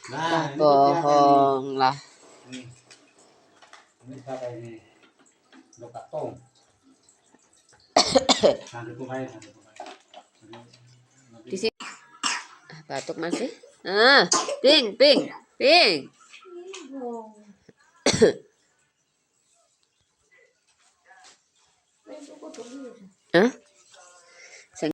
Lah Nah, ini bohong lah. nih. Ini siapa ini? Luka tong. Nanti tuh main, nanti tuh main. Di sini batuk masih. Ah, ping.